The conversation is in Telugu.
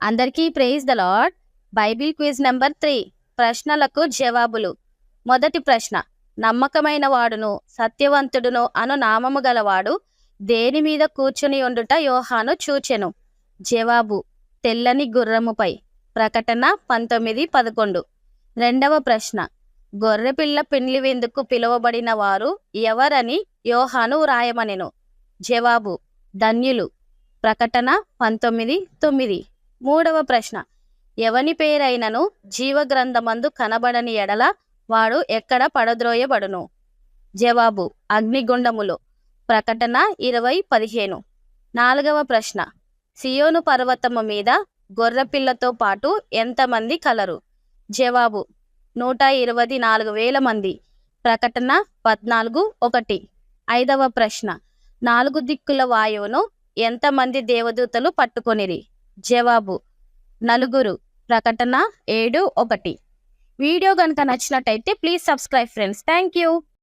అందరికీ praise the Lord. Bible quiz number 3, ప్రశ్నలకు జవాబులు. మొదటి ప్రశ్న, నమ్మకమైన వాడును సత్యవంతుడును అను నామము గలవాడు దేని మీద కూర్చుని ఉండుట యోహాను చూచెను? జవాబు, తెల్లని గుర్రముపై. ప్రకటన 19:11. రెండవ ప్రశ్న, గొర్రెపిల్ల పెండ్లి విందుకు పిలువబడిన వారు ఎవరని యోహాను వ్రాయమనెను? జవాబు, ధన్యులు. ప్రకటన 19:9. మూడవ ప్రశ్న, ఎవని పేరైనను జీవగ్రంథమందు కనబడని ఎడల వాడు ఎక్కడ పడద్రోయబడును? జవాబు, అగ్నిగుండములో. ప్రకటన 20:15. నాలుగవ ప్రశ్న, సియోను పర్వతము మీద గొర్రెపిల్లతో పాటు ఎంతమంది కలరు? జవాబు, 124,000 మంది. ప్రకటన 14:1. ఐదవ ప్రశ్న, 4 దిక్కుల వాయువును ఎంతమంది దేవదూతలు పట్టుకొనిరి? జవాబు, 4. ప్రకటన 7:1. వీడియో కనుక నచ్చినట్టయితే please subscribe friends. Thank you.